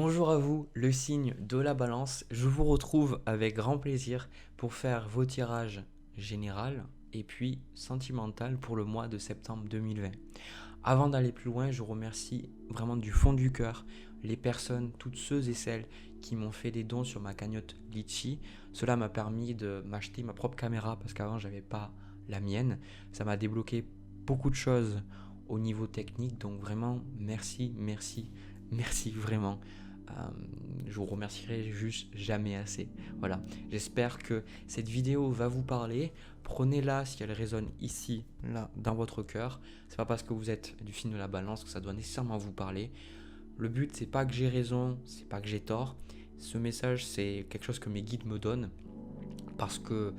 Bonjour à vous, le signe de la balance. Je vous retrouve avec grand plaisir pour faire vos tirages général et puis sentimental pour le mois de septembre 2020. Avant d'aller plus loin, je remercie vraiment du fond du cœur les personnes, toutes ceux et celles qui m'ont fait des dons sur ma cagnotte Litchi. Cela m'a permis de m'acheter ma propre caméra parce qu'avant j'avais pas la mienne. Ça m'a débloqué beaucoup de choses au niveau technique, donc vraiment merci, merci, merci vraiment. Je vous remercierai juste jamais assez. Voilà, j'espère que cette vidéo va vous parler. Prenez-la si elle résonne ici, là, dans votre cœur. C'est pas parce que vous êtes du signe de la balance que ça doit nécessairement vous parler. Le but, c'est pas que j'ai raison, c'est pas que j'ai tort. Ce message, c'est quelque chose que mes guides me donnent parce que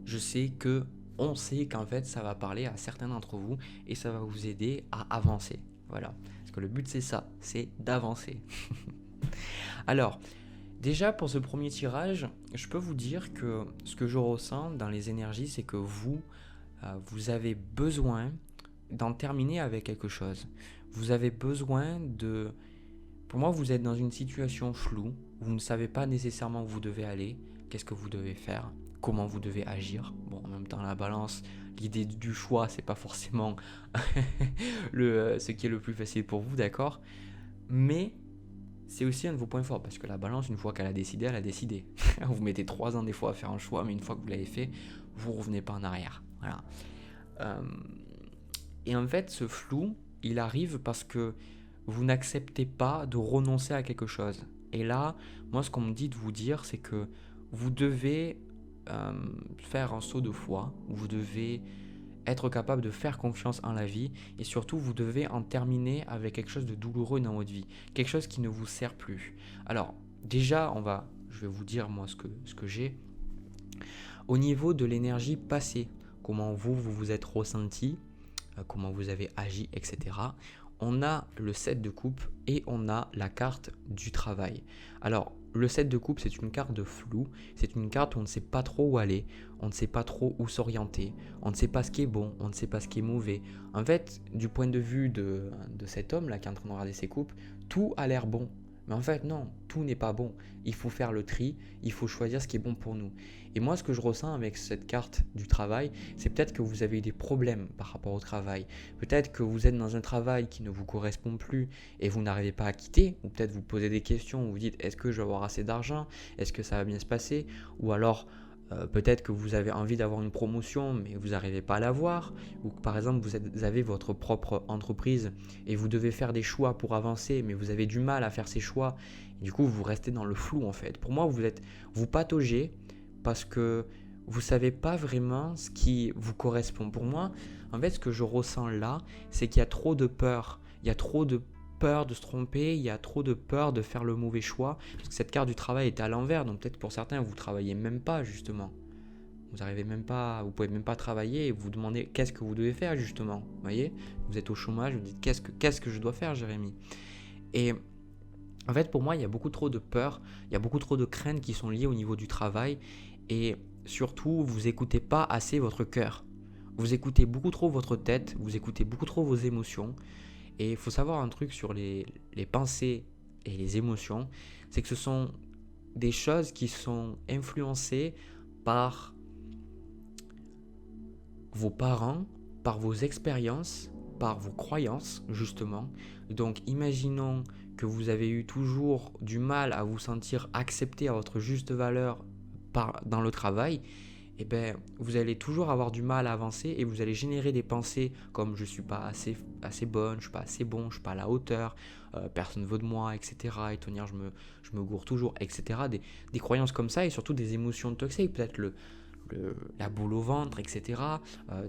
je sais que on sait qu'en fait, ça va parler à certains d'entre vous et ça va vous aider à avancer. Voilà, parce que le but, c'est ça, c'est d'avancer. Alors, déjà pour ce premier tirage, je peux vous dire que ce que je ressens dans les énergies, c'est que vous avez besoin d'en terminer avec quelque chose. Vous avez besoin de... Pour moi, vous êtes dans une situation floue, vous ne savez pas nécessairement où vous devez aller, qu'est-ce que vous devez faire, comment vous devez agir. Bon, en même temps, la balance, l'idée du choix, c'est pas forcément ce qui est le plus facile pour vous, d'accord? Mais c'est aussi un de vos points forts parce que la balance, une fois qu'elle a décidé, elle a décidé. Vous mettez 3 ans des fois à faire un choix, mais une fois que vous l'avez fait, vous ne revenez pas en arrière. Voilà. Euh, et en fait, ce flou, il arrive parce que vous n'acceptez pas de renoncer à quelque chose. Et là, moi, ce qu'on me dit de vous dire, c'est que vous devez faire un saut de foi, vous devez être capable de faire confiance en la vie et surtout vous devez en terminer avec quelque chose de douloureux dans votre vie, quelque chose qui ne vous sert plus. Alors déjà, je vais vous dire moi ce que j'ai. Au niveau de l'énergie passée, comment vous êtes ressenti, comment vous avez agi, etc. On a le 7 de coupe et on a la carte du travail. Alors, le 7 de coupe, c'est une carte de flou, c'est une carte où on ne sait pas trop où aller, on ne sait pas trop où s'orienter, on ne sait pas ce qui est bon, on ne sait pas ce qui est mauvais. En fait, du point de vue de cet homme-là qui est en train de regarder ses coupes, tout a l'air bon. Mais en fait, non, tout n'est pas bon. Il faut faire le tri, il faut choisir ce qui est bon pour nous. Et moi, ce que je ressens avec cette carte du travail, c'est peut-être que vous avez eu des problèmes par rapport au travail. Peut-être que vous êtes dans un travail qui ne vous correspond plus et vous n'arrivez pas à quitter. Ou peut-être vous posez des questions, vous dites est-ce que je vais avoir assez d'argent? Est-ce que ça va bien se passer? Ou alors peut-être que vous avez envie d'avoir une promotion mais vous n'arrivez pas à l'avoir. Ou que par exemple vous avez votre propre entreprise et vous devez faire des choix pour avancer mais vous avez du mal à faire ces choix. Et du coup vous restez dans le flou en fait. Pour moi vous pataugez parce que vous ne savez pas vraiment ce qui vous correspond. Pour moi, en fait, ce que je ressens là, c'est qu'il y a trop de peur. Il y a trop de peur de se tromper, il y a trop de peur de faire le mauvais choix. Parce que cette carte du travail est à l'envers, donc peut-être pour certains, vous ne travaillez même pas justement. Vous n'arrivez même pas, vous pouvez même pas travailler et vous demandez qu'est-ce que vous devez faire justement. Vous voyez, vous êtes au chômage, vous dites qu'est-ce que je dois faire, Jérémy? Et en fait, pour moi, il y a beaucoup trop de peur, il y a beaucoup trop de craintes qui sont liées au niveau du travail. Et surtout, vous écoutez pas assez votre cœur. Vous écoutez beaucoup trop votre tête, vous écoutez beaucoup trop vos émotions. Et il faut savoir un truc sur les pensées et les émotions, c'est que ce sont des choses qui sont influencées par vos parents, par vos expériences, par vos croyances, justement. Donc, imaginons que vous avez eu toujours du mal à vous sentir accepté à votre juste valeur dans le travail, eh ben, vous allez toujours avoir du mal à avancer et vous allez générer des pensées comme je ne suis pas assez bonne, je ne suis pas assez bon, je ne suis pas à la hauteur, personne ne veut de moi, etc. Et tenir, je me gourre toujours, etc. Des croyances comme ça et surtout des émotions toxiques, peut-être la boule au ventre, etc.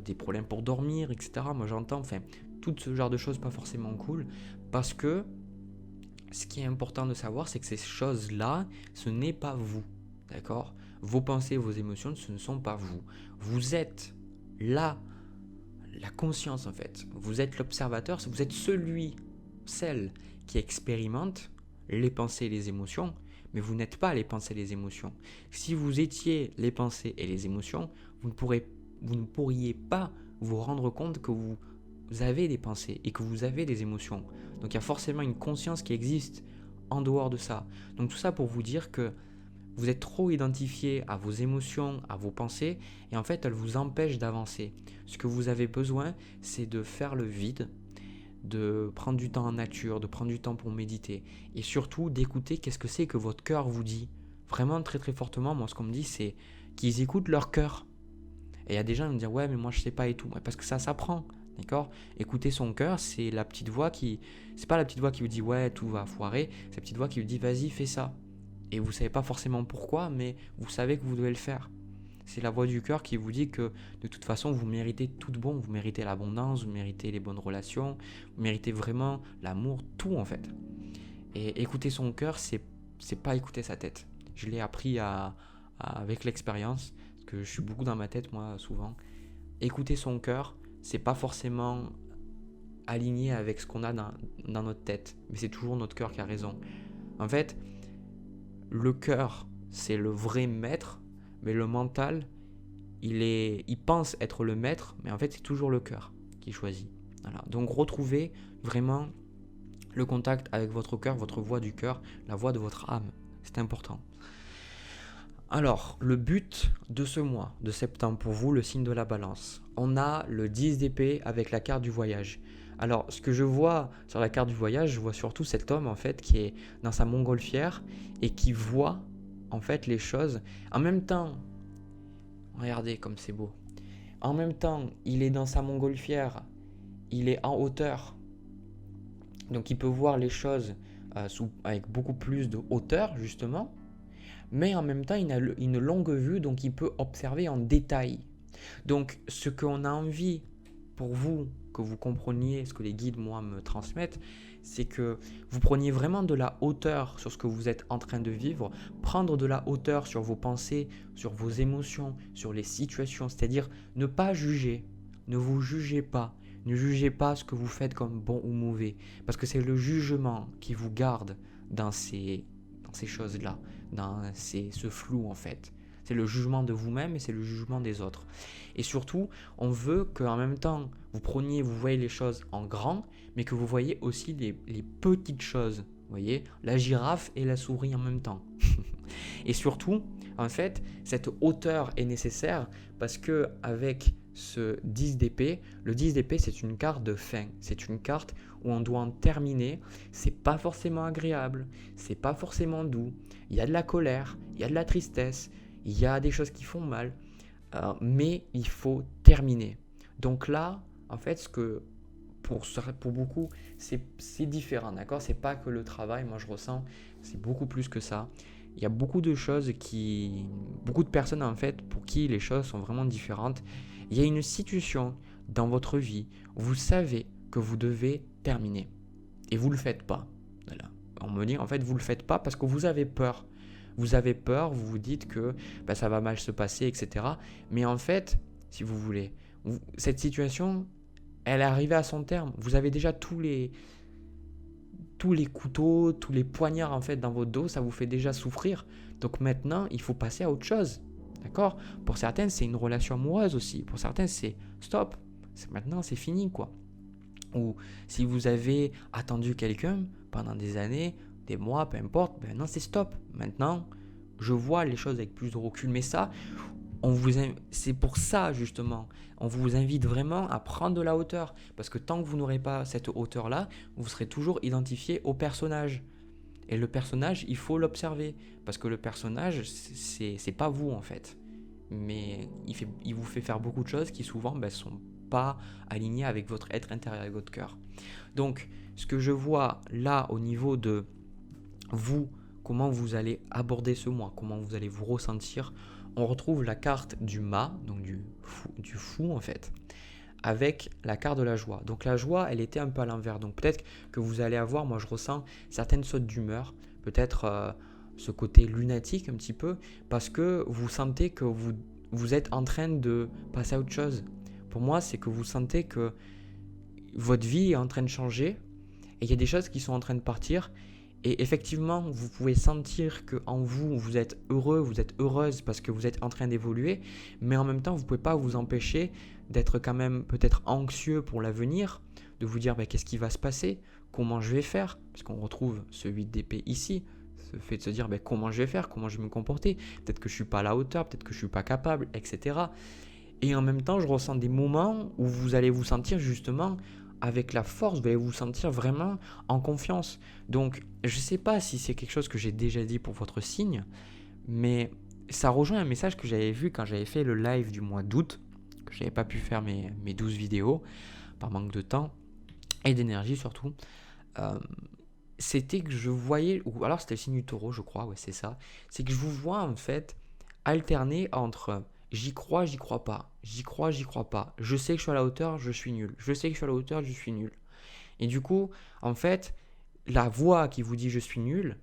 Des problèmes pour dormir, etc. Moi j'entends, enfin, tout ce genre de choses pas forcément cool parce que ce qui est important de savoir, c'est que ces choses-là, ce n'est pas vous, d'accord? Vos pensées, vos émotions, ce ne sont pas vous. Vous êtes là, la conscience en fait. Vous êtes l'observateur, vous êtes celle qui expérimente les pensées et les émotions, mais vous n'êtes pas les pensées et les émotions. Si vous étiez les pensées et les émotions, vous ne pourriez pas vous rendre compte que vous avez des pensées et que vous avez des émotions. Donc il y a forcément une conscience qui existe en dehors de ça. Donc tout ça pour vous dire que vous êtes trop identifié à vos émotions, à vos pensées, et en fait, elles vous empêchent d'avancer. Ce que vous avez besoin, c'est de faire le vide, de prendre du temps en nature, de prendre du temps pour méditer, et surtout d'écouter qu'est-ce que c'est que votre cœur vous dit. Vraiment très très fortement, moi ce qu'on me dit, c'est qu'ils écoutent leur cœur. Et il y a des gens qui me disent ouais mais moi je sais pas et tout, parce que ça s'apprend. D'accord. Écouter son cœur, c'est la petite voix qui... C'est pas la petite voix qui vous dit ouais tout va foirer, c'est la petite voix qui vous dit vas-y fais ça. Et vous savez pas forcément pourquoi, mais vous savez que vous devez le faire. C'est la voix du cœur qui vous dit que de toute façon vous méritez tout de bon, vous méritez l'abondance, vous méritez les bonnes relations, vous méritez vraiment l'amour, tout en fait. Et écouter son cœur, c'est pas écouter sa tête. Je l'ai appris avec l'expérience, parce que je suis beaucoup dans ma tête moi souvent. Écouter son cœur, c'est pas forcément aligné avec ce qu'on a dans notre tête, mais c'est toujours notre cœur qui a raison. En fait, le cœur, c'est le vrai maître, mais le mental, il pense être le maître, mais en fait, c'est toujours le cœur qui choisit. Voilà. Donc, retrouvez vraiment le contact avec votre cœur, votre voix du cœur, la voix de votre âme. C'est important. Alors, le but de ce mois de septembre pour vous, le signe de la balance. On a le 10 d'épée avec la carte du voyage. Alors, ce que je vois sur la carte du voyage, je vois surtout cet homme en fait qui est dans sa montgolfière et qui voit en fait les choses. En même temps, regardez comme c'est beau. En même temps, il est dans sa montgolfière, il est en hauteur. Donc il peut voir les choses avec beaucoup plus de hauteur justement. Mais en même temps, il a une longue vue, donc il peut observer en détail. Donc ce qu'on a envie pour vous, que vous compreniez, ce que les guides, moi, me transmettent, c'est que vous preniez vraiment de la hauteur sur ce que vous êtes en train de vivre, prendre de la hauteur sur vos pensées, sur vos émotions, sur les situations, c'est-à-dire ne pas juger, ne vous jugez pas, ne jugez pas ce que vous faites comme bon ou mauvais, parce que c'est le jugement qui vous garde dans ces choses-là, dans ce flou en fait. C'est le jugement de vous-même et c'est le jugement des autres. Et surtout, on veut qu'en même temps, vous voyez les choses en grand, mais que vous voyez aussi les petites choses. Vous voyez, la girafe et la souris en même temps. Et surtout, en fait, cette hauteur est nécessaire parce que avec ce 10 d'épée, le 10 d'épée, c'est une carte de fin. C'est une carte où on doit en terminer. C'est pas forcément agréable, c'est pas forcément doux. Il y a de la colère, il y a de la tristesse, il y a des choses qui font mal, mais il faut terminer. Donc là, en fait, ce que pour beaucoup, c'est différent, d'accord? C'est pas que le travail, moi je ressens, c'est beaucoup plus que ça. Il y a beaucoup de choses beaucoup de personnes en fait, pour qui les choses sont vraiment différentes. Il y a une situation dans votre vie où vous savez que vous devez terminer et vous le faites pas. Voilà. On me dit en fait vous le faites pas parce que vous avez peur. Vous avez peur, vous vous dites que ça va mal se passer, etc. Mais en fait, si vous voulez, cette situation, elle est arrivée à son terme. Vous avez déjà tous les couteaux, tous les poignards en fait dans votre dos, ça vous fait déjà souffrir. Donc maintenant, il faut passer à autre chose. D'accord? Pour certaines, c'est une relation amoureuse aussi. Pour certaines, c'est stop. Maintenant, c'est fini quoi. Ou si vous avez attendu quelqu'un pendant des années, des mois, peu importe, maintenant c'est stop. Maintenant, je vois les choses avec plus de recul. Mais ça, c'est pour ça justement, on vous invite vraiment à prendre de la hauteur. Parce que tant que vous n'aurez pas cette hauteur-là, vous serez toujours identifié au personnage. Et le personnage, il faut l'observer. Parce que le personnage, c'est pas vous en fait. Mais il vous fait faire beaucoup de choses qui souvent ne sont pas alignées avec votre être intérieur, avec votre cœur. Donc, ce que je vois là au niveau de vous, comment vous allez aborder ce mois, comment vous allez vous ressentir, on retrouve la carte du mât, donc du fou en fait, avec la carte de la joie. Donc la joie, elle était un peu à l'envers. Donc peut-être que vous allez avoir, moi je ressens certaines sautes d'humeur, peut-être ce côté lunatique un petit peu, parce que vous sentez que vous êtes en train de passer à autre chose. Pour moi, c'est que vous sentez que votre vie est en train de changer et il y a des choses qui sont en train de partir. Et effectivement, vous pouvez sentir qu'en vous, vous êtes heureux, vous êtes heureuse parce que vous êtes en train d'évoluer, mais en même temps, vous ne pouvez pas vous empêcher d'être quand même peut-être anxieux pour l'avenir, de vous dire qu'est-ce qui va se passer, comment je vais faire, parce qu'on retrouve ce 8 d'épée ici, ce fait de se dire comment je vais faire, comment je vais me comporter, peut-être que je ne suis pas à la hauteur, peut-être que je ne suis pas capable, etc. Et en même temps, je ressens des moments où vous allez vous sentir justement avec la force, vous allez vous sentir vraiment en confiance. Donc, je ne sais pas si c'est quelque chose que j'ai déjà dit pour votre signe, mais ça rejoint un message que j'avais vu quand j'avais fait le live du mois d'août, que je n'avais pas pu faire mes 12 vidéos par manque de temps et d'énergie surtout. C'était que je voyais, ou alors c'était le signe du taureau, je crois, ouais, c'est ça. C'est que je vous vois en fait alterner entre j'y crois pas, j'y crois pas. Je sais que je suis à la hauteur, je suis nul. Je sais que je suis à la hauteur, je suis nul. Et du coup, en fait, la voix qui vous dit je suis nul,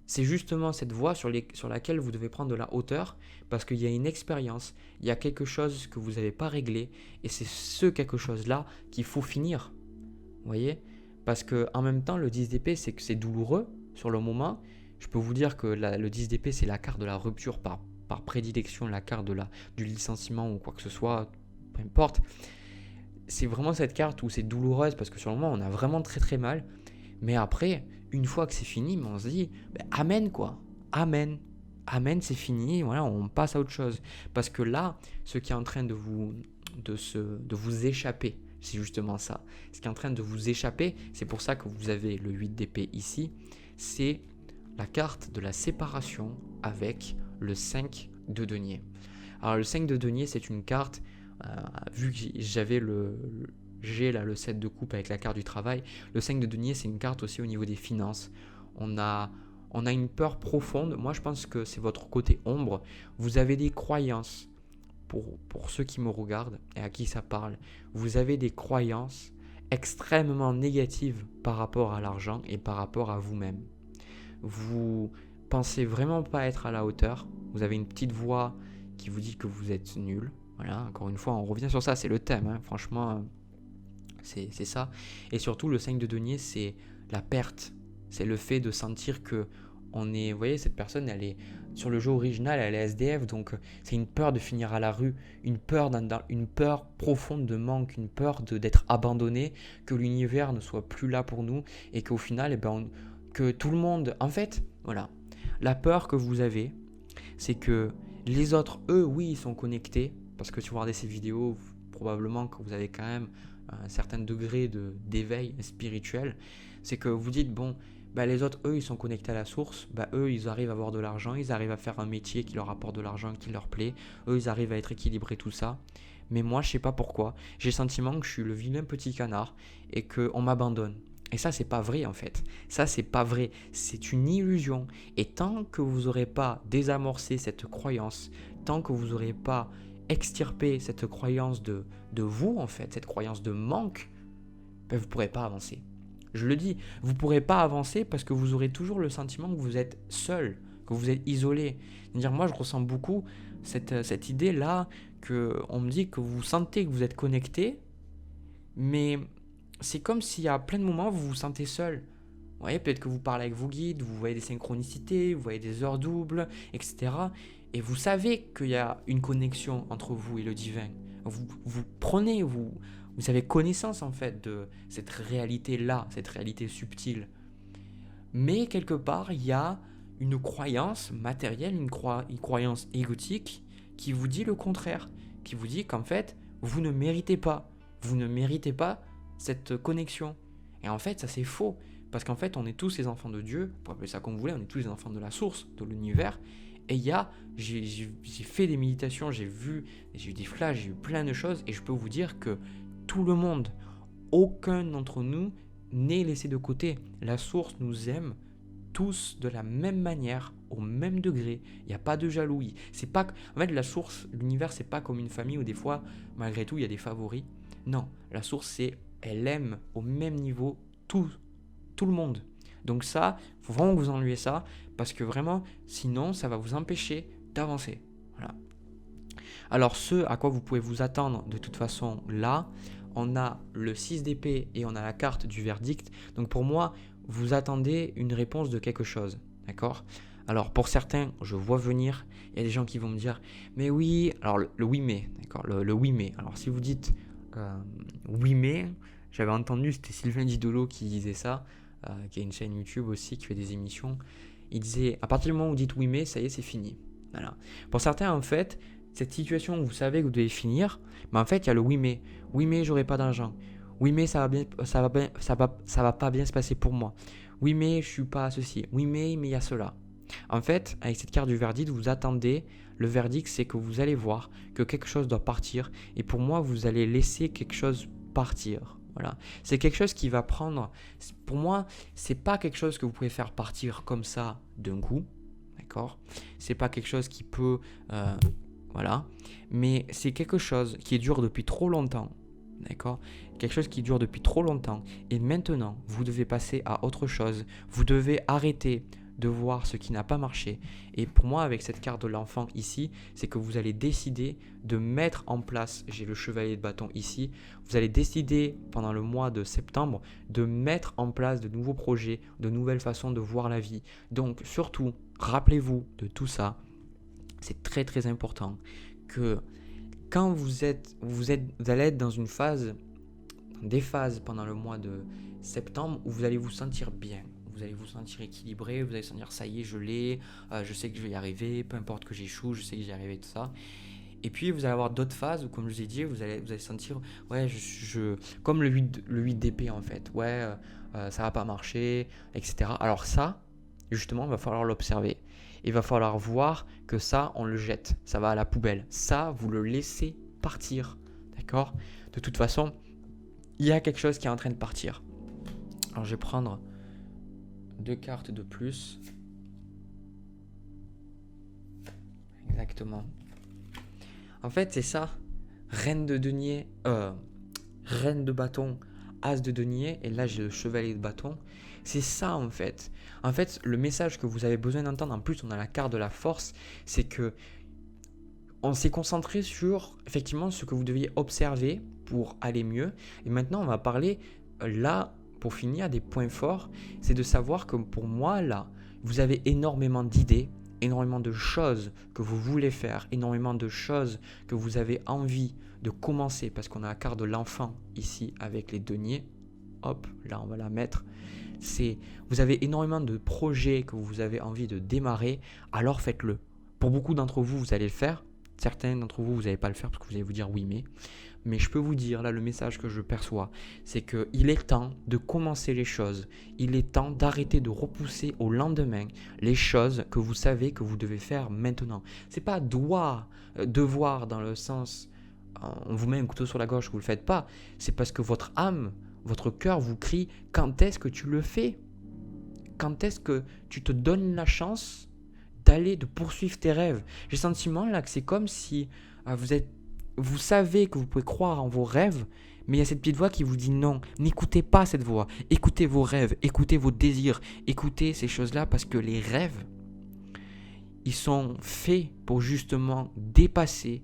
c'est justement cette voie sur laquelle vous devez prendre de la hauteur parce qu'il y a une expérience, il y a quelque chose que vous n'avez pas réglé et c'est ce quelque chose-là qu'il faut finir. Vous voyez ? Parce que en même temps, le 10 d'épée, c'est que c'est douloureux sur le moment. Je peux vous dire que le 10 d'épée, c'est la carte de la rupture par prédilection, la carte du licenciement ou quoi que ce soit, peu importe. C'est vraiment cette carte où c'est douloureuse parce que sur le moment, on a vraiment très très mal. Mais après, une fois que c'est fini, on se dit, amen quoi, amen. Amen, c'est fini, voilà, on passe à autre chose. Parce que là, ce qui est en train de vous échapper, c'est justement ça. Ce qui est en train de vous échapper, c'est pour ça que vous avez le 8 d'épée ici, c'est la carte de la séparation avec le 5 de denier. Alors le 5 de denier, c'est une carte, vu que j'ai là le 7 de coupe avec la carte du travail, le 5 de denier, c'est une carte aussi au niveau des finances. On a une peur profonde, moi je pense que c'est votre côté ombre, vous avez des croyances, pour ceux qui me regardent et à qui ça parle, vous avez des croyances extrêmement négatives par rapport à l'argent et par rapport à vous-même. Vous pensez vraiment pas être à la hauteur, vous avez une petite voix qui vous dit que vous êtes nul. Voilà, encore une fois, on revient sur ça, c'est le thème, hein. Franchement, c'est ça. Et surtout, le 5 de denier, c'est la perte. C'est le fait de sentir que vous voyez, cette personne, elle est sur le jeu original, elle est SDF, donc c'est une peur de finir à la rue, une peur profonde de manque, une peur d'être abandonné, que l'univers ne soit plus là pour nous et qu'au final, que tout le monde, en fait, voilà, la peur que vous avez, c'est que les autres, eux, oui, ils sont connectés, parce que si vous regardez ces vidéos, probablement que vous avez quand même un certain degré d'éveil spirituel, c'est que vous dites, bon, les autres, eux, ils sont connectés à la source, eux, ils arrivent à avoir de l'argent, ils arrivent à faire un métier qui leur apporte de l'argent, qui leur plaît, eux, ils arrivent à être équilibrés, tout ça. Mais moi, je sais pas pourquoi, j'ai le sentiment que je suis le vilain petit canard et qu'on m'abandonne. Et ça, c'est pas vrai en fait. Ça, c'est pas vrai. C'est une illusion. Et tant que vous n'aurez pas désamorcé cette croyance, tant que vous n'aurez pas extirpé cette croyance de vous en fait, cette croyance de manque, vous ne pourrez pas avancer. Je le dis, vous ne pourrez pas avancer parce que vous aurez toujours le sentiment que vous êtes seul, que vous êtes isolé. C'est-à-dire, moi, je ressens beaucoup cette idée-là qu'on me dit que vous sentez que vous êtes connecté, mais c'est comme s'il y a plein de moments où vous vous sentez seul. Vous voyez, peut-être que vous parlez avec vos guides, vous voyez des synchronicités, vous voyez des heures doubles, etc. Et vous savez qu'il y a une connexion entre vous et le divin. Vous avez connaissance en fait de cette réalité-là, cette réalité subtile. Mais quelque part, il y a une croyance matérielle, une croyance égotique qui vous dit le contraire, qui vous dit qu'en fait, vous ne méritez pas cette connexion. Et en fait, ça c'est faux, parce qu'en fait, on est tous les enfants de Dieu, pour appeler ça comme vous voulez, on est tous les enfants de la source, de l'univers. Et j'ai fait des méditations, j'ai eu des flashs, j'ai eu plein de choses, et je peux vous dire que tout le monde, aucun d'entre nous n'est laissé de côté. La source nous aime tous de la même manière, au même degré. Il n'y a pas de jalousie. En fait, la source, l'univers, c'est pas comme une famille où des fois, malgré tout, il y a des favoris. Non, la source, elle aime au même niveau tout le monde. Donc ça, il faut vraiment que vous enlevez ça, parce que vraiment, sinon, ça va vous empêcher d'avancer. Voilà. Alors, ce à quoi vous pouvez vous attendre de toute façon, là, on a le 6 d'épée et on a la carte du verdict. Donc pour moi, vous attendez une réponse de quelque chose. D'accord ? Alors pour certains, je vois venir, il y a des gens qui vont me dire, mais oui, alors le 8 mai, d'accord ? Le 8 mai. Alors si vous dites 8 mai, j'avais entendu, c'était Sylvain Didolo qui disait ça, qui a une chaîne YouTube aussi, qui fait des émissions. Il disait, à partir du moment où vous dites oui mais, ça y est, c'est fini. Voilà. Pour certains, en fait, cette situation où vous savez que vous devez finir, mais en fait, il y a le oui mais. Oui mais, j'aurai pas d'argent. Oui mais, ça va pas bien se passer pour moi. Oui mais, je suis pas ceci. Oui mais il y a cela. En fait, avec cette carte du verdict, vous attendez. Le verdict, c'est que vous allez voir que quelque chose doit partir. Et pour moi, vous allez laisser quelque chose partir. Voilà. C'est quelque chose qui va prendre. Pour moi, c'est pas quelque chose que vous pouvez faire partir comme ça d'un coup. D'accord. C'est pas quelque chose qui peut. Voilà. Mais c'est quelque chose qui dure depuis trop longtemps. D'accord. Quelque chose qui dure depuis trop longtemps. Et maintenant, vous devez passer à autre chose. Vous devez arrêter de voir ce qui n'a pas marché. Et pour moi, avec cette carte de l'enfant ici, c'est que vous allez décider de mettre en place, j'ai le chevalier de bâton ici, vous allez décider pendant le mois de septembre de mettre en place de nouveaux projets, de nouvelles façons de voir la vie. Donc surtout, rappelez-vous de tout ça. C'est très très important que quand vous allez être dans une phase, des phases pendant le mois de septembre où vous allez vous sentir bien. Vous allez vous sentir équilibré, vous allez sentir ça y est, je l'ai, je sais que je vais y arriver, peu importe que j'échoue, je sais que j'y arriverai, tout ça. Et puis vous allez avoir d'autres phases où, comme je vous ai dit, vous allez sentir, ouais, comme le 8 d'épée en fait, ouais, ça va pas marcher, etc. Alors ça, justement, il va falloir l'observer. Il va falloir voir que ça, on le jette, ça va à la poubelle. Ça, vous le laissez partir, d'accord ? De toute façon, il y a quelque chose qui est en train de partir. Alors je vais prendre 2 cartes de plus. Exactement. En fait, c'est ça. Reine de denier, reine de bâton, as de denier, et là j'ai le chevalier de bâton. C'est ça en fait. En fait, le message que vous avez besoin d'entendre, en plus on a la carte de la force, c'est que on s'est concentré sur effectivement ce que vous deviez observer pour aller mieux. Et maintenant, on va parler là, pour finir, des points forts. C'est de savoir que pour moi, là, vous avez énormément d'idées, énormément de choses que vous voulez faire, énormément de choses que vous avez envie de commencer, parce qu'on a la carte de l'enfant ici avec les deniers. Hop, là, on va la mettre. Vous avez énormément de projets que vous avez envie de démarrer, alors faites-le. Pour beaucoup d'entre vous, vous allez le faire. Certains d'entre vous, vous n'allez pas le faire parce que vous allez vous dire oui mais je peux vous dire, là le message que je perçois, c'est qu'il est temps de commencer les choses. Il est temps d'arrêter de repousser au lendemain les choses que vous savez que vous devez faire maintenant. C'est pas devoir dans le sens, on vous met un couteau sur la gorge, vous ne le faites pas. C'est parce que votre âme, votre cœur vous crie, quand est-ce que tu le fais ? Quand est-ce que tu te donnes la chance de poursuivre tes rêves. J'ai le sentiment là que c'est comme si vous savez que vous pouvez croire en vos rêves, mais il y a cette petite voix qui vous dit non, n'écoutez pas cette voix, écoutez vos rêves, écoutez vos désirs, écoutez ces choses-là parce que les rêves, ils sont faits pour justement dépasser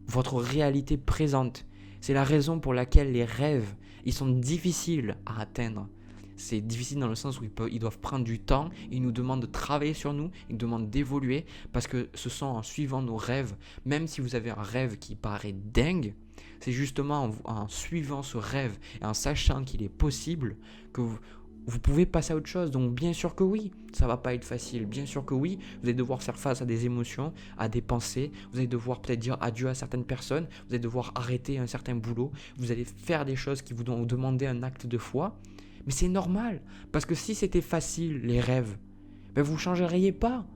votre réalité présente. C'est la raison pour laquelle les rêves, ils sont difficiles à atteindre. C'est difficile dans le sens où ils doivent prendre du temps, ils nous demandent de travailler sur nous, ils nous demandent d'évoluer parce que ce sont en suivant nos rêves, même si vous avez un rêve qui paraît dingue, c'est justement en suivant ce rêve et en sachant qu'il est possible que vous pouvez passer à autre chose. Donc bien sûr que oui, ça va pas être facile. Bien sûr que oui, vous allez devoir faire face à des émotions, à des pensées. Vous allez devoir peut-être dire adieu à certaines personnes. Vous allez devoir arrêter un certain boulot. Vous allez faire des choses qui vous vont demander un acte de foi. Mais c'est normal, parce que si c'était facile, les rêves, vous ne changeriez pas.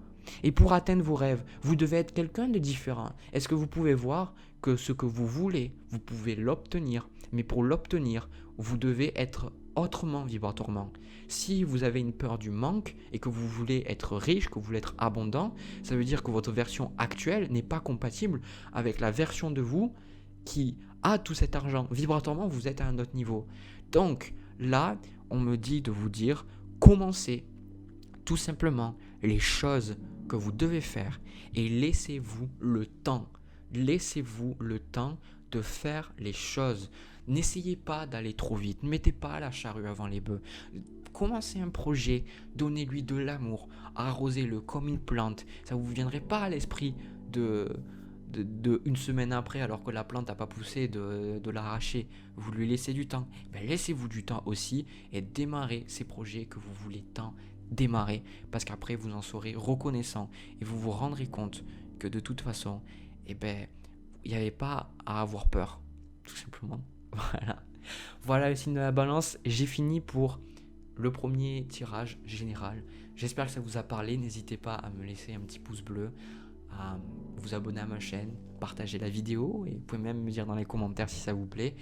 Et pour atteindre vos rêves, vous devez être quelqu'un de différent. Est-ce que vous pouvez voir que ce que vous voulez, vous pouvez l'obtenir. Mais pour l'obtenir, vous devez être autrement vibratoirement. Si vous avez une peur du manque et que vous voulez être riche, que vous voulez être abondant, ça veut dire que votre version actuelle n'est pas compatible avec la version de vous qui a tout cet argent. Vibratoirement, vous êtes à un autre niveau. Donc, là, on me dit de vous dire, commencez tout simplement les choses que vous devez faire et laissez-vous le temps. Laissez-vous le temps de faire les choses. N'essayez pas d'aller trop vite. Ne mettez pas la charrue avant les bœufs. Commencez un projet, donnez-lui de l'amour, arrosez-le comme une plante. Ça ne vous viendrait pas à l'esprit une semaine après, alors que la plante n'a pas poussé, de l'arracher. Vous lui laissez du temps. Ben, laissez-vous du temps aussi et démarrez ces projets que vous voulez tant démarrer, parce qu'après vous en serez reconnaissant et vous vous rendrez compte que de toute façon, eh ben, il n'y avait pas à avoir peur, tout simplement. Voilà. Voilà le signe de la balance. J'ai fini pour le premier tirage général. J'espère que ça vous a parlé. N'hésitez pas à me laisser un petit pouce bleu, à vous abonner à ma chaîne, partager la vidéo et vous pouvez même me dire dans les commentaires si ça vous plaît.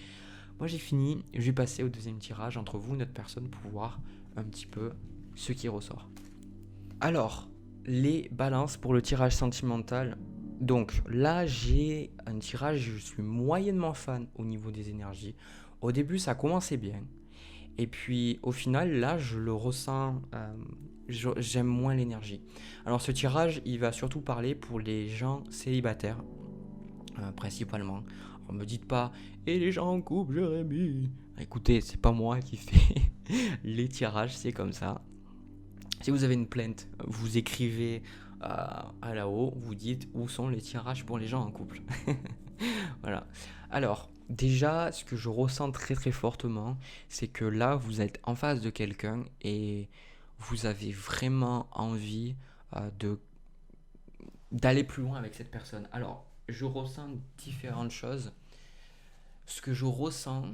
Moi j'ai fini, je vais passer au deuxième tirage entre vous et notre personne pour voir un petit peu ce qui ressort. Alors, les balances pour le tirage sentimental. Donc là j'ai un tirage, je suis moyennement fan au niveau des énergies. Au début ça commençait bien. Et puis au final, là, je le ressens, j'aime moins l'énergie. Alors ce tirage, il va surtout parler pour les gens célibataires, principalement. Alors, me dites pas, et les gens en couple, Jérémy. Écoutez, c'est pas moi qui fais les tirages, c'est comme ça. Si vous avez une plainte, vous écrivez à là-haut, vous dites où sont les tirages pour les gens en couple. Voilà. Alors, déjà, ce que je ressens très très fortement, c'est que là, vous êtes en face de quelqu'un et vous avez vraiment envie de d'aller plus loin avec cette personne. Alors, je ressens différentes choses. Ce que je ressens,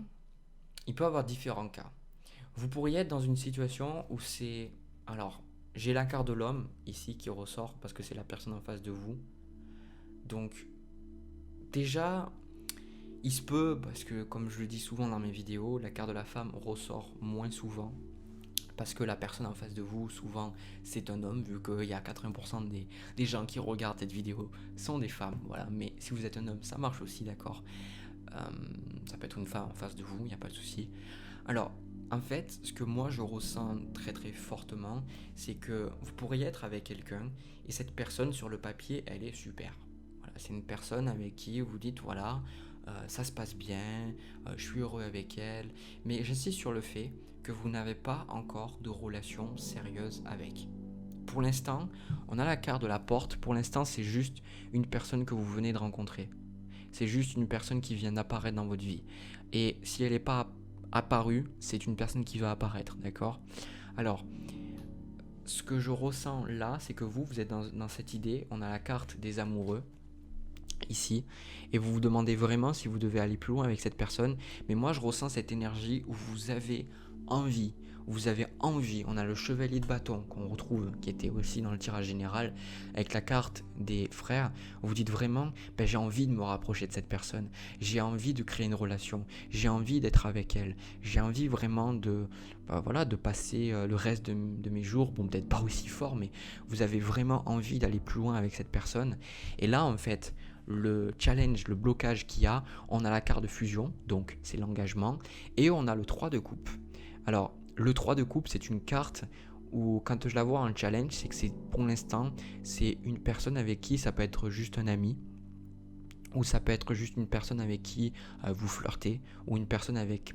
il peut y avoir différents cas. Vous pourriez être dans une situation où c'est... Alors, j'ai la carte de l'homme ici qui ressort parce que c'est la personne en face de vous. Donc, déjà, il se peut, parce que comme je le dis souvent dans mes vidéos, la carte de la femme ressort moins souvent. Parce que la personne en face de vous, souvent, c'est un homme, vu qu'il y a 80% des gens qui regardent cette vidéo sont des femmes. Voilà. Mais si vous êtes un homme, ça marche aussi, d'accord. Ça peut être une femme en face de vous, il n'y a pas de souci. Alors, en fait, ce que moi je ressens très très fortement, c'est que vous pourriez être avec quelqu'un et cette personne sur le papier, elle est super. Voilà, c'est une personne avec qui vous dites, voilà, ça se passe bien, je suis heureux avec elle, mais j'insiste sur le fait que vous n'avez pas encore de relation sérieuse avec. Pour l'instant, on a la carte de la porte, pour l'instant c'est juste une personne que vous venez de rencontrer. C'est juste une personne qui vient d'apparaître dans votre vie. Et si elle n'est pas apparue, c'est une personne qui va apparaître, d'accord ? Alors, ce que je ressens là, c'est que vous êtes dans cette idée, on a la carte des amoureux, ici, et vous vous demandez vraiment si vous devez aller plus loin avec cette personne, mais moi je ressens cette énergie où vous avez envie, on a le chevalier de bâton qu'on retrouve, qui était aussi dans le tirage général, avec la carte des frères, vous dites vraiment, j'ai envie de me rapprocher de cette personne, j'ai envie de créer une relation, j'ai envie d'être avec elle, j'ai envie vraiment de passer le reste de mes jours, bon peut-être pas aussi fort, mais vous avez vraiment envie d'aller plus loin avec cette personne, et là en fait, le challenge, le blocage qu'il y a, on a la carte de fusion, donc c'est l'engagement, et on a le 3 de coupe. Alors, le 3 de coupe, c'est une carte où quand je la vois en challenge, c'est que pour l'instant, c'est une personne avec qui ça peut être juste un ami, ou ça peut être juste une personne avec qui vous flirtez, ou une personne avec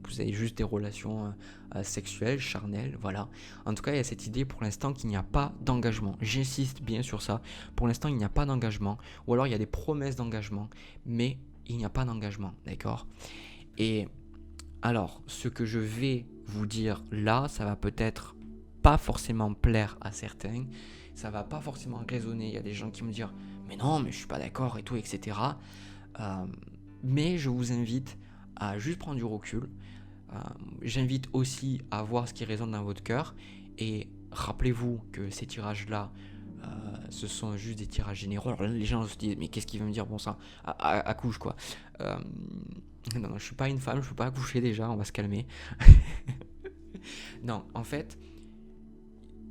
vous avez juste des relations sexuelles, charnelles, voilà. En tout cas, il y a cette idée pour l'instant qu'il n'y a pas d'engagement. J'insiste bien sur ça. Pour l'instant, il n'y a pas d'engagement, ou alors il y a des promesses d'engagement, mais il n'y a pas d'engagement, d'accord ? Et alors, ce que je vais vous dire là, ça va peut-être pas forcément plaire à certains, ça va pas forcément résonner. Il y a des gens qui me disent « mais non, mais je suis pas d'accord et tout, etc. » Mais je vous invite à juste prendre du recul. J'invite aussi à voir ce qui résonne dans votre cœur. Et rappelez-vous que ces tirages-là, ce sont juste des tirages généraux. Alors là, les gens se disent « mais qu'est-ce qu'il veut me dire, bon sang, accouche quoi ». Non, je suis pas une femme, je peux pas accoucher déjà, on va se calmer. Non, en fait,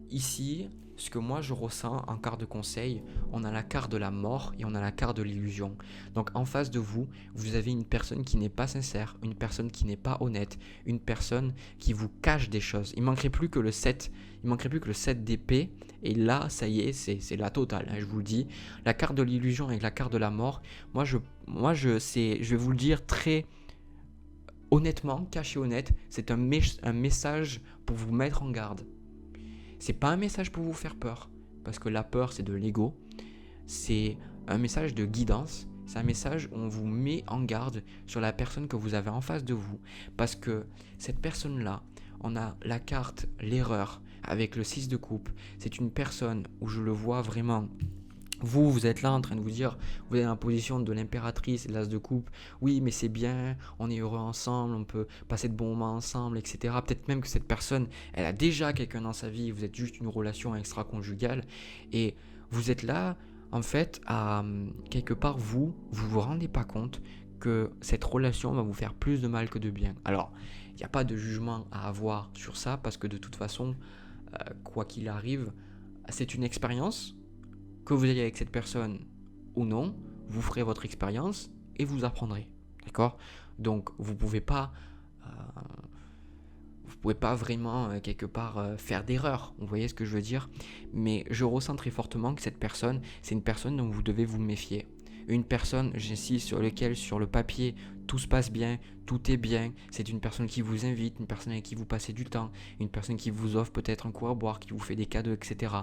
ici, ce que moi je ressens en carte de conseil, on a la carte de la mort et on a la carte de l'illusion. Donc en face de vous, vous avez une personne qui n'est pas sincère, une personne qui n'est pas honnête, une personne qui vous cache des choses. Il manquerait plus que le 7 d'épée et là, ça y est, c'est la totale, hein, je vous le dis. La carte de l'illusion avec la carte de la mort, je vais vous le dire très honnêtement, caché honnête, c'est un message pour vous mettre en garde. C'est pas un message pour vous faire peur, parce que la peur c'est de l'ego. c'est un message de guidance. C'est un message où on vous met en garde sur la personne que vous avez en face de vous. Parce que cette personne-là, on a la carte, l'erreur, avec le 6 de coupe. C'est une personne où je le vois vraiment. Vous êtes là en train de vous dire, vous êtes dans la position de l'impératrice et de l'as de coupe. Oui, mais c'est bien, on est heureux ensemble, on peut passer de bons moments ensemble, etc. Peut-être même que cette personne, elle a déjà quelqu'un dans sa vie, vous êtes juste une relation extra-conjugale. Et vous êtes là, en fait, à quelque part, vous rendez pas compte que cette relation va vous faire plus de mal que de bien. Alors, il n'y a pas de jugement à avoir sur ça, parce que de toute façon, quoi qu'il arrive, c'est une expérience. Que vous ayez avec cette personne ou non, vous ferez votre expérience et vous apprendrez. D'accord ? Donc, vous pouvez pas vraiment, quelque part, faire d'erreur. Vous voyez ce que je veux dire ? Mais je ressens très fortement que cette personne, c'est une personne dont vous devez vous méfier. Une personne, j'insiste, sur le papier, tout se passe bien, tout est bien. C'est une personne qui vous invite, une personne avec qui vous passez du temps, une personne qui vous offre peut-être un coup à boire, qui vous fait des cadeaux, etc.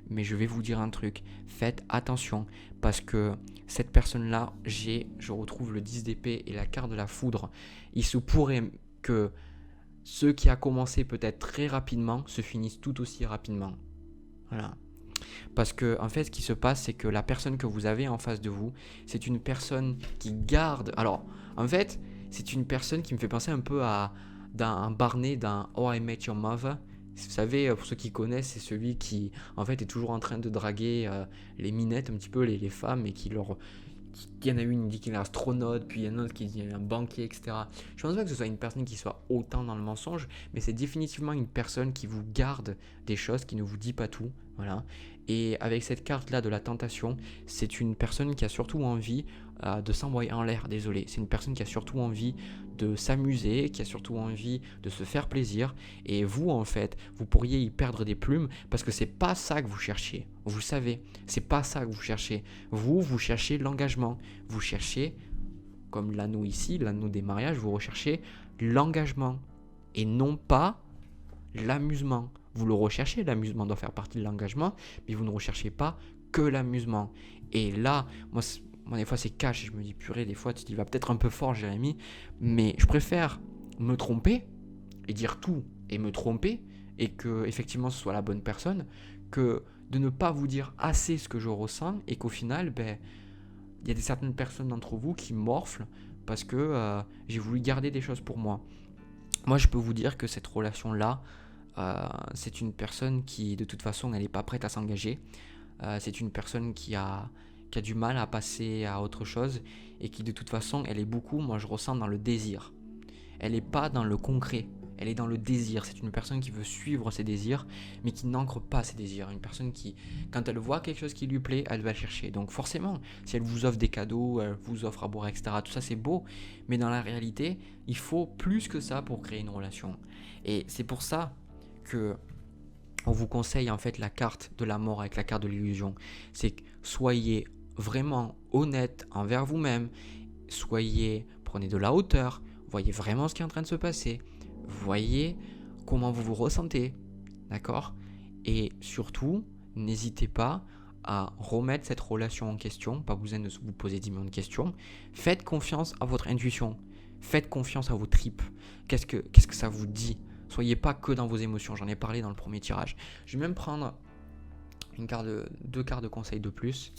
Mais je vais vous dire un truc, faites attention, parce que cette personne-là, je retrouve le 10 d'épée et la carte de la foudre. Il se pourrait que ce qui a commencé peut-être très rapidement se finisse tout aussi rapidement. Voilà. Parce que, en fait, ce qui se passe, c'est que la personne que vous avez en face de vous, c'est une personne qui garde. Alors, en fait, c'est une personne qui me fait penser un peu à un Barney dans How I Met Your Mother. Vous savez, pour ceux qui connaissent, c'est celui qui, en fait, est toujours en train de draguer les minettes, un petit peu les femmes, et qui leur. Il y en a une qui dit qu'il est astronaute, puis il y en a un autre qui dit qu'il est un banquier, etc. Je pense pas que ce soit une personne qui soit autant dans le mensonge, mais c'est définitivement une personne qui vous garde des choses, qui ne vous dit pas tout. Voilà. Et avec cette carte-là de la tentation, c'est une personne qui a surtout envie de s'envoyer en l'air, désolé. C'est une personne qui a surtout envie de s'amuser, qui a surtout envie de se faire plaisir. Et vous, en fait, vous pourriez y perdre des plumes parce que c'est pas ça que vous cherchiez. Vous savez, c'est pas ça que vous cherchez. Vous cherchez l'engagement. Vous cherchez, comme l'anneau ici, l'anneau des mariages, vous recherchez l'engagement et non pas l'amusement. Vous le recherchez, l'amusement doit faire partie de l'engagement, mais vous ne recherchez pas que l'amusement. Et là, moi des fois c'est cash, je me dis purée, des fois tu dis va peut-être un peu fort Jérémy, mais je préfère me tromper et dire tout et me tromper et que effectivement ce soit la bonne personne que de ne pas vous dire assez ce que je ressens et qu'au final, il y a certaines personnes d'entre vous qui morflent parce que j'ai voulu garder des choses pour moi. Moi je peux vous dire que cette relation-là, c'est une personne qui, de toute façon, elle n'est pas prête à s'engager. C'est une personne qui a du mal à passer à autre chose et qui, de toute façon, elle est beaucoup, moi je ressens, dans le désir. Elle n'est pas dans le concret, elle est dans le désir. C'est une personne qui veut suivre ses désirs, mais qui n'ancre pas ses désirs. Une personne qui, quand elle voit quelque chose qui lui plaît, elle va le chercher. Donc forcément, si elle vous offre des cadeaux, elle vous offre à boire, etc., tout ça c'est beau, mais dans la réalité, il faut plus que ça pour créer une relation. Et c'est pour ça que on vous conseille en fait la carte de la mort avec la carte de l'illusion. C'est que soyez vraiment honnête envers vous-même, prenez de la hauteur, voyez vraiment ce qui est en train de se passer, voyez comment vous vous ressentez, d'accord ? Et surtout, n'hésitez pas à remettre cette relation en question, pas besoin de vous poser 10 millions de questions, faites confiance à votre intuition, faites confiance à vos tripes, qu'est-ce que ça vous dit ? Soyez pas que dans vos émotions, j'en ai parlé dans le premier tirage. Je vais même prendre deux cartes de conseil de plus.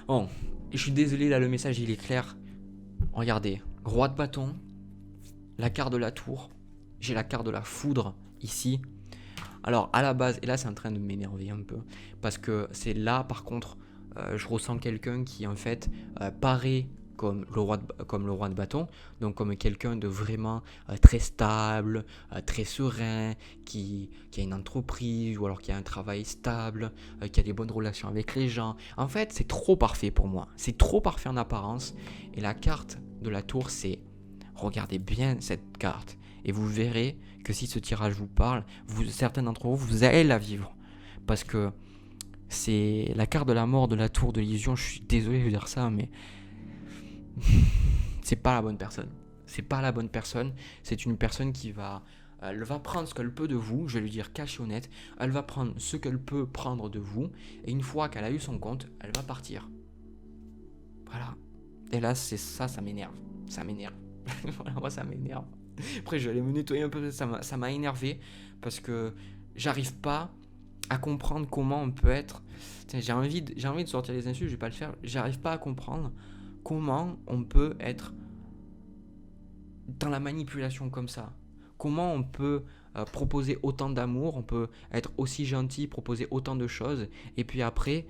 Bon, je suis désolé, là le message il est clair. Regardez, roi de bâton, la carte de la tour, j'ai la carte de la foudre ici. Alors à la base, et là c'est en train de m'énerver un peu, parce que c'est là par contre, je ressens quelqu'un qui en fait paraît comme le roi de bâton, donc comme quelqu'un de vraiment très stable, très serein, qui a une entreprise ou alors qui a un travail stable, qui a des bonnes relations avec les gens. En fait, c'est trop parfait pour moi, c'est trop parfait en apparence. Et la carte de la tour, regardez bien cette carte et vous verrez que si ce tirage vous parle, certains d'entre vous allez la vivre, parce que c'est la carte de la mort de la tour de l'illusion. Je suis désolé de dire ça, mais c'est pas la bonne personne. C'est pas la bonne personne. C'est une personne qui va Elle va prendre ce qu'elle peut de vous, je vais lui dire cash et honnête, elle va prendre ce qu'elle peut prendre de vous, et une fois qu'elle a eu son compte, elle va partir. Voilà. Et là, c'est ça, ça m'énerve. Ça m'énerve. Voilà, moi, ça m'énerve. Après, je vais aller me nettoyer un peu, ça m'a énervé, parce que j'arrive pas à comprendre comment on peut être... Tiens, j'ai envie de sortir les insultes, je vais pas le faire. J'arrive pas à comprendre comment on peut être dans la manipulation comme ça. Comment on peut proposer autant d'amour, on peut être aussi gentil, proposer autant de choses, et puis après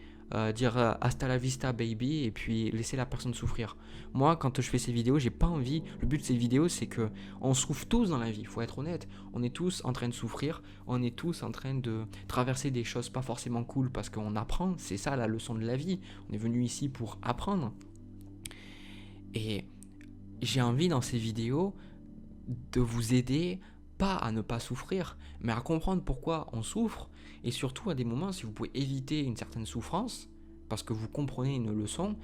dire hasta la vista baby, et puis laisser la personne souffrir. Moi, quand je fais ces vidéos, j'ai pas envie. Le but de ces vidéos, c'est que on souffre tous dans la vie. Il faut être honnête. On est tous en train de souffrir. On est tous en train de traverser des choses pas forcément cool parce qu'on apprend. C'est ça la leçon de la vie. On est venu ici pour apprendre. Et j'ai envie dans ces vidéos de vous aider, pas à ne pas souffrir, mais à comprendre pourquoi on souffre, et surtout à des moments, si vous pouvez éviter une certaine souffrance, parce que vous comprenez une leçon,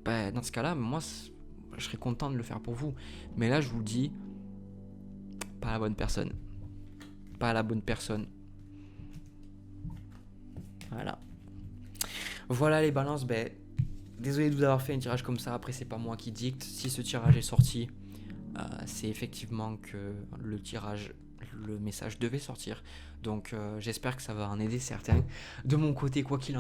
dans ce cas-là, moi, je serais content de le faire pour vous. Mais là, je vous dis, pas la bonne personne. Pas la bonne personne. Voilà. Voilà les balances, désolé de vous avoir fait un tirage comme ça, après c'est pas moi qui dicte. Si ce tirage est sorti, c'est effectivement que le message devait sortir. Donc j'espère que ça va en aider certains. De mon côté, quoi qu'il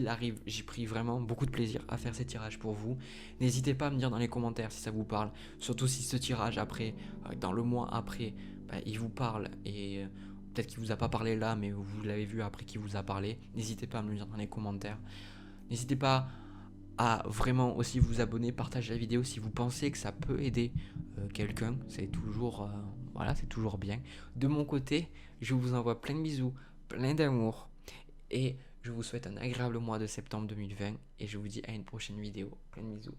arrive, j'ai pris vraiment beaucoup de plaisir à faire ces tirages pour vous. N'hésitez pas à me dire dans les commentaires si ça vous parle. Surtout si ce tirage après, dans le mois après, il vous parle et peut-être qu'il vous a pas parlé là, mais vous l'avez vu après qu'il vous a parlé. N'hésitez pas à me le dire dans les commentaires. N'hésitez pas à vraiment aussi vous abonner, partager la vidéo si vous pensez que ça peut aider quelqu'un. C'est toujours, c'est toujours bien. De mon côté, je vous envoie plein de bisous, plein d'amour, et je vous souhaite un agréable mois de septembre 2020, et je vous dis à une prochaine vidéo. Plein de bisous.